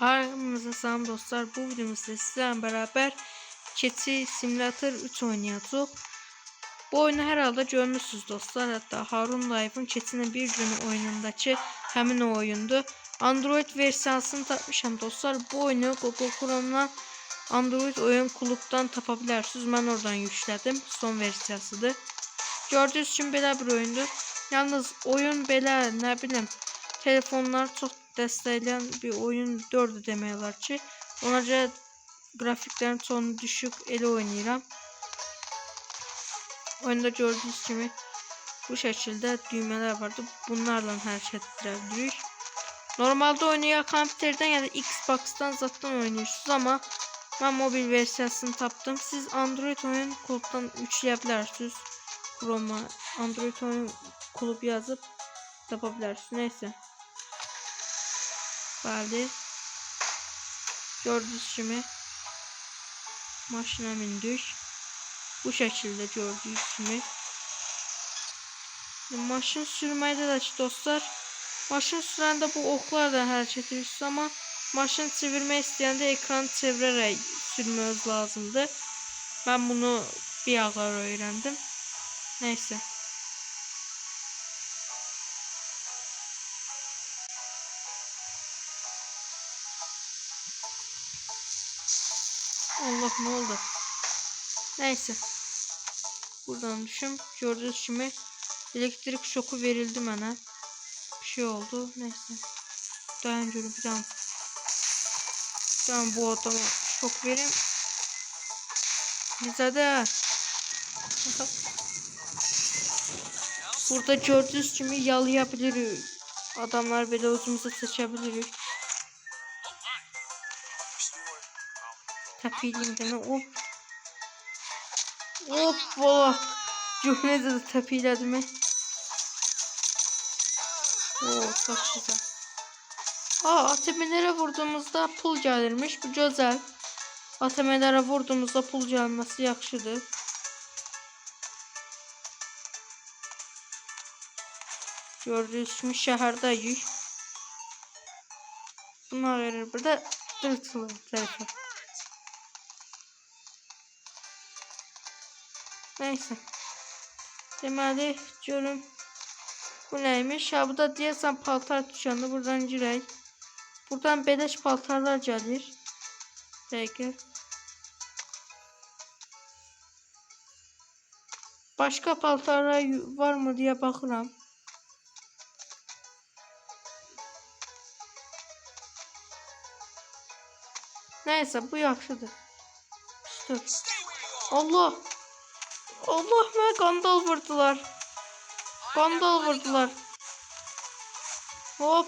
Aramızda salam dostlar. Bu videomuzda sizlerle beraber Keçi Simulator 3 oynayacağız. Bu oyunu herhalde görmüşsünüz dostlar. Hatta Harun Live'ın Keçinin bir günü oyunundaki həmin o oyundu. Android versiyasını tapmışam dostlar. Bu oyunu Google Chrome'dan Android oyun klubdan tapabilirsiniz. Ben oradan yükledim. Son versiyasıdır. Gördüğünüz gibi belə bir oyundur. Yalnız oyun belə ne bileyim telefonlar çok destekleyen bir oyun 4'ü demək olar ki. Ona görə grafiklerin çoğunu düşük ele oynayıram. Oyunda gördüğünüz gibi bu şekilde düğmeler vardı. Bunlarla hareket edebilirik. Normalde oyunu ya kompüterden ya da Xbox'tan zaten oynuyorsunuz ama ben mobil versiyasını taptım. Siz Android oyun kulüpten yükleyebilirsiniz. Chrome'a Android oyun kulüp yazıp tapabilirsiniz. Neyse. Bəli. Gördüğünüz gibi maşına bindik. Bu şekilde gördüğünüz gibi. Maşın sürməkdə də ki dostlar, maşın sürəndə bu oklarla hareket edirsiniz ama maşın çevirmək istəyəndə ekranı çevirərək sürmeniz lazımdır. Ben bunu bir ağlar öğrendim. Neyse. Allah ne oldu? Neyse. Buradan düşüm. Gördüğünüz gibi elektrik şoku verildi bana. Bir şey oldu. Neyse. Dayan görün bir daha. Tamam bu adama şok vereyim. Nizade. Burada gördüğünüz gibi yalayabiliriz. Adamlar böyle uzumuza seçebiliriz. Tepeliyim deme. Hop. Hoppa. Cümlede de tepeyledim mi? Oo çok güzel. ATM'lere vurduğumuzda pul gelirmiş. Bu güzel. ATM'lere vurduğumuzda pul gelmesi yaxşıdır. Gördüğünüz gibi şehirdeyik. Buna verir burada dırtılı telefon. Neyse. Deməli görün bu neymiş? Ha bu da deyəsən paltar dükkanı. Buradan girək. Buradan beleş paltarlar gelir. Dəqiqə. Başka paltarlar var mı diye bakıram. Neyse bu yaxşıdır. Stop. Allah. Allah mənə qandal vurdular. Qandal vurdular. Hop.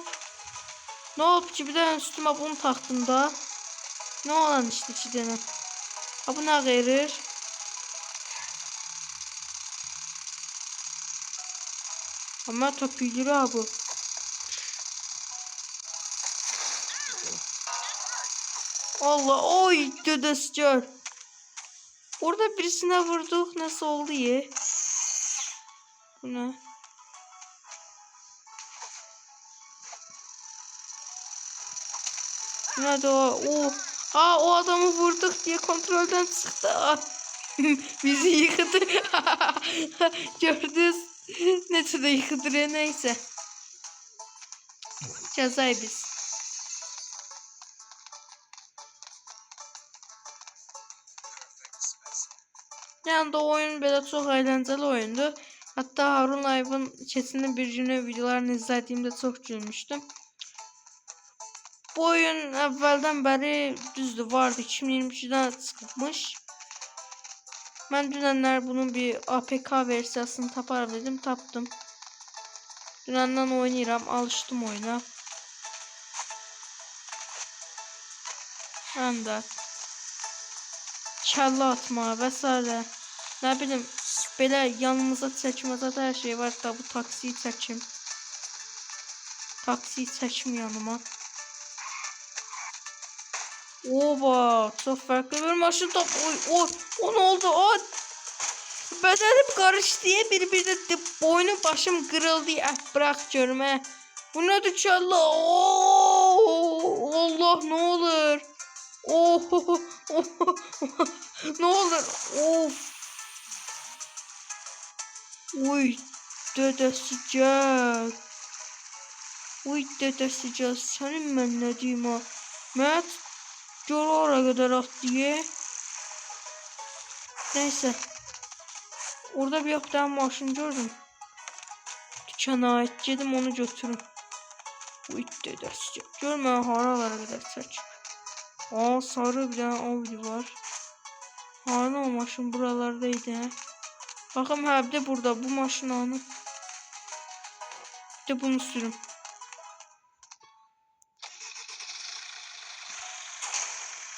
Ne oldu ki bir de üstüme bunu taktım da. Ne olan işte iki tane. Ha bu ne verir? Ama topuydur ha bu. Allah oy dödes gör. Orada birisine vurduk. Nasıl oldu ye? Bu ne? Nerede o? O adamı vurduk diye kontrolden çıktı. Bizi yıkıdı. Gördünüz. Neyse de yıkıdır ya neyse. Cezayı biz. Yani da oyun böyle çok eğlenceli oyundu. Hatta Harun Live'ın Keçinin bir günü videolarını izlediğimde çok gülmüştüm. Bu oyun evvelden beri düzdür vardı. 2022'den çıkmış. Ben dünenler bunun bir APK versiyasını taparım dedim. Taptım. Dünenden oynayıram. Alıştım oyuna. Ben de kelle atma vesaire. Ne bileyim böyle yanımıza çekmezde her şey var da bu taksiyi çekim. Taksiyi çekim yanıma. Oba çok farklı bir maşın top. O ne oldu? Bedenim karıştı diye birbirine boynum başım kırıldı. Bırak görme. Bu nedir ki Allah? Allah Allah ne olur. Oh, oh, oh, ne olur. Of. Uy dedesicek. Uy dedesicek. Senin ben ne diyeyim ha. Mert. Gör oraya kadar at diye. Neyse. Orada bir tane maşın gördüm. Dükkana ait. Gedim onu götürün. Uy dedesicek. Görme haralara kadar çek. Aa sarı bir tane Audi var. Hani o maşın buralardaydı he. Bakın ha bir de burada bu maşın anı. Bir de bunu sürüm.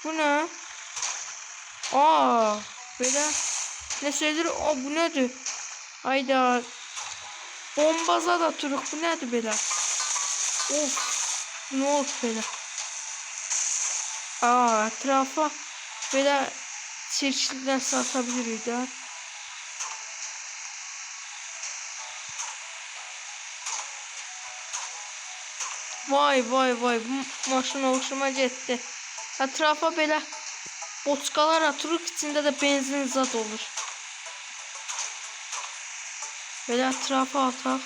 Bu ne? Aa böyle ne şeydir? Aa bu nedir? Hayda. Bombaza da turuk bu nedir böyle? Of. Ne oldu böyle? Aa etrafa böyle çeşitliden satabiliriz ha. Vay vay vay bu maşın hoşuma gitti. Etrafa böyle botkalar atırıq içinde de benzin zad olur. Böyle etrafa ataq.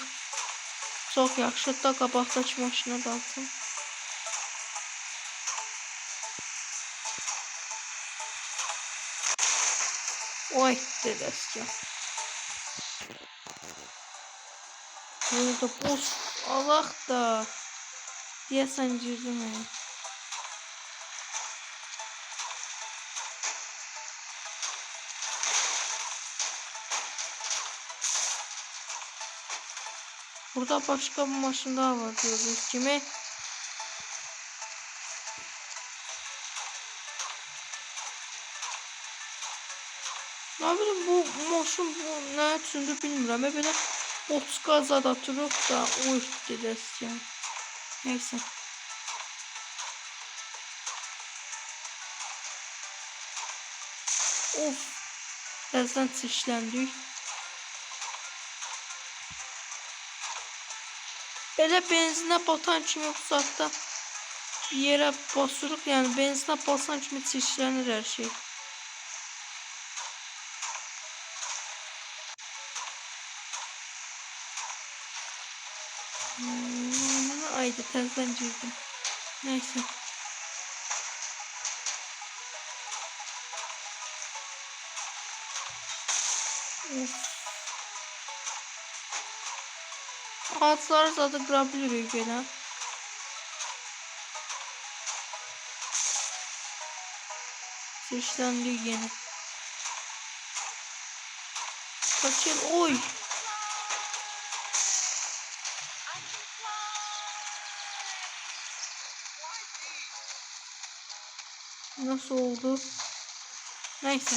Çok yaxşı da qabaqdakı maşına qalsın. Oy dedəscan. Burada boş alaq da. Deyəsən girdim mən. Burada başka bir maşın daha var gördüğünüz gibi. Ne bileyim bu maşın bu ne üçündür bilmirəm. Böyle Otska zad atırıq da o dedəscan. Neyse. Of. Birazdan çeşləndik. Belə benzinə batan kimi uzaqda bir yerə basırıq. Yəni benzinə basan kimi çeşlənir hər şey. Ayda təzdən girdim. Neyse. Of. Ağaçları zaten qırabilirik belə. Seçlendik yine. Kaçın oy. Nasıl oldu? Neyse.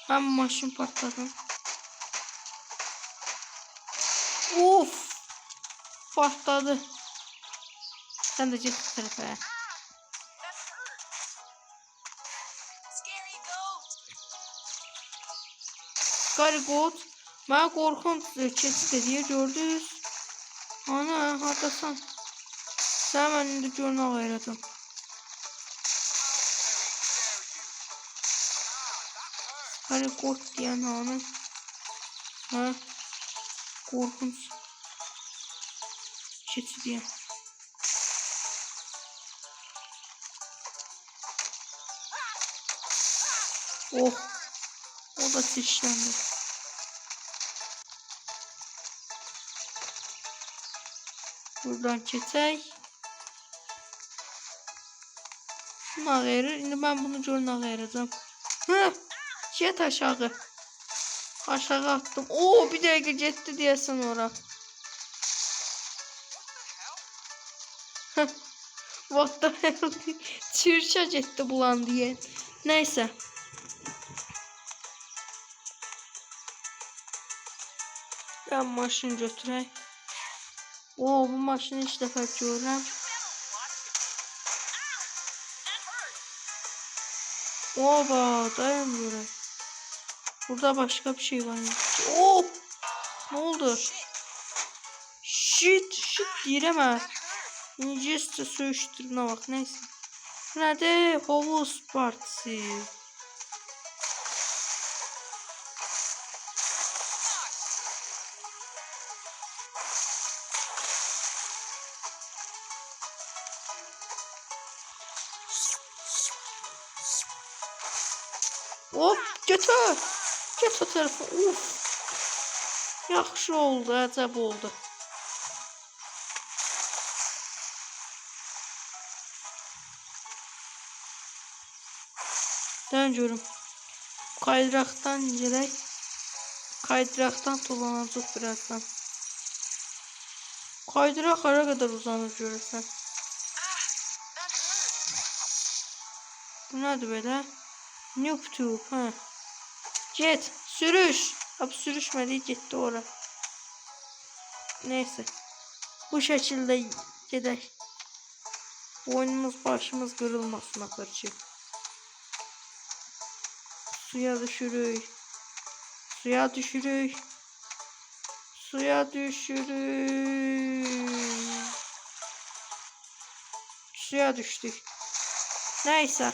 Ben maşın patladım. Of. Patladı. Sen de git tarafa. Scary Goat. Bana korkunç keçi dediği gördünüz. Ana hardasan. Sen ben de görünü ayırdım. Scary Goat diyen anı. Ha. Korkunç. Keçi diyen. Oh. O da çeşitlendi. Buradan keçək. Bunu ağayırır. Şimdi ben bunu görünü ağayıracağım. Hıh. Get aşağı. Aşağı attım. Oo bir dakika gitti diyesin ora. What the hell? Çirçe gitti bulan diye. Neyse. Ben maşın götüreyim. Oo bu maşını ilk defa görürüm. Oba dayanmıyorum. Burada başka bir şey var. Oh! Ne oldu? Shit direme. İngilizce söyüştürüne bak, neyse. Bu nədir? Hovuz partisi. Hop, götür. Get o tərəfə. Uf. Yaxşı oldu, əcəb oldu. Dən görüm. Kaydıraktan gerek. Kaydıraktan dolanacaq birazdan. Kaydırak hara kadar uzanır görürsən. Bu nədir belə? Noob-tube, hə. Get, sürüş. Abi sürüşmədi, getdi ora. Neyse. Bu şekilde gedək. Boynumuz başımız kırılmasın axırcı. Suya düşürük. Suya düşürük. Suya düşürük. Suya düştük. Neyse.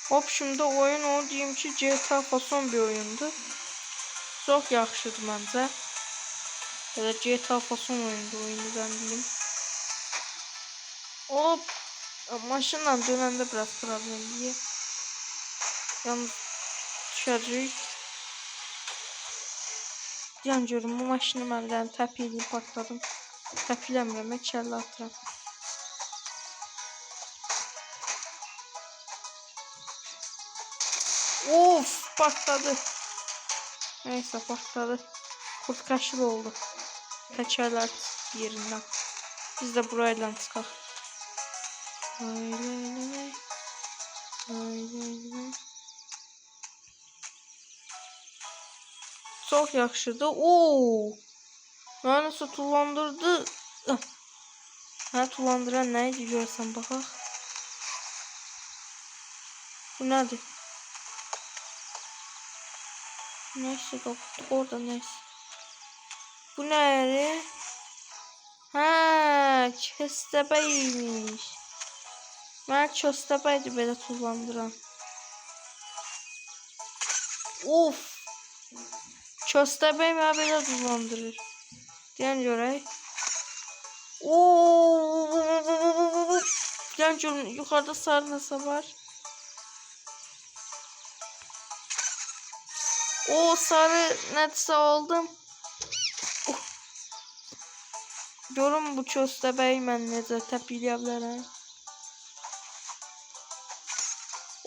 Hop, şimdi oyun o diyeyim ki GTA fason bir oyundu. Çok yaxşıdır məncə. Ya da GTA fason oyunu ben diyeyim. Hop. Maşınla dönəndə biraz problemli. Yalnız düşəcək. Yan görüm, bu maşını məndən təpiyeliyim, patladım. Təpiləmirəm, kəllə atıram. Of, patladı. Neyse, patladı. Kurtkaşlı oldu. Kaçarlar yerinden. Biz de burayla çıkar. Çok yaxşıdır. Oo! Nasıl tullandırdı? Ha, tullandıran neydi görsən baxaq. Bu nədir? Neyse, kapattık orada, neyse. Bu nədir? Ha, köstəbəymiş. Mən köstəbəydi belə tullandıran. Of! Köstəbəy mənə belə tullandırır. Deyən görək. Ooo! Deyən görün, yuxarıda sarı nəsə var. O sarı nədirsə aldım. Görün bu köstəbəyi mən necə təpiyləyə bilərəm.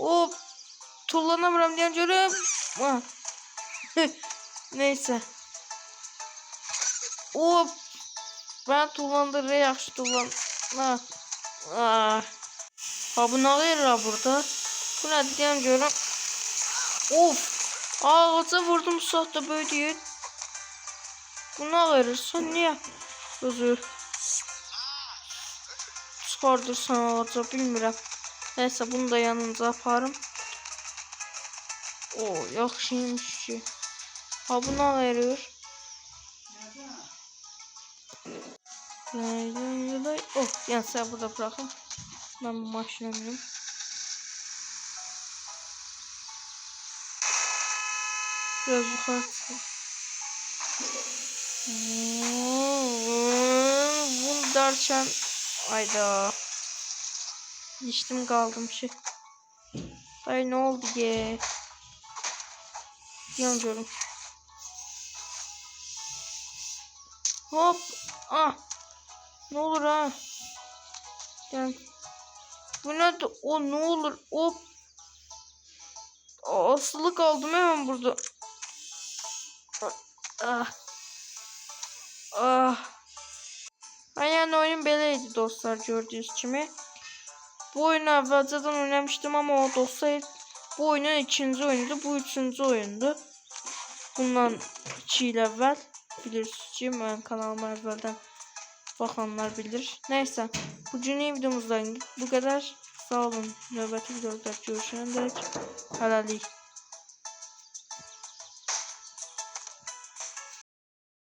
Hop, tullanamıram deyən görüm. Neyse. Hop, ben tullandırır, yaxşı tullan. Ha, bu nə verir burada? Bu nədir deyən görüm. Of, ağaca vurdum, saat da böyle değil. Bu nə verirsən, niyə? Özür. Çıxardırsan ağaca, bilmirəm. Neyse, bunu da yanınca aparım. O, yaxşıymış ki. Ha, bu nə verir? Oh, yəni sən burada bırakın. Ben bu maşına binim. Biraz yukarı çıkın. Bunu derken ayda içtim kaldım şey. Dayı ne oldu ye? Yanıyorum. Hop. Ah. Ne olur ha? Yani bu ne? O ne olur? Hop. Asılı kaldım hemen burada. Ah. Ah. Yani oyun beləydi dostlar, gördüğünüz kimi. Bu oyunu əvvəlcədən oynamışdım ama o dostlar bu oyunun ikinci oyunudur, bu üçüncü oyundur. Bundan 2 il əvvəl bilirsiniz ki, mən kanalıma əvvəldən baxanlar bilir. Neyse, bugünkü videomuzdan bu kadar. Sağ olun. Növbəti videoda görüşənədək hələlik.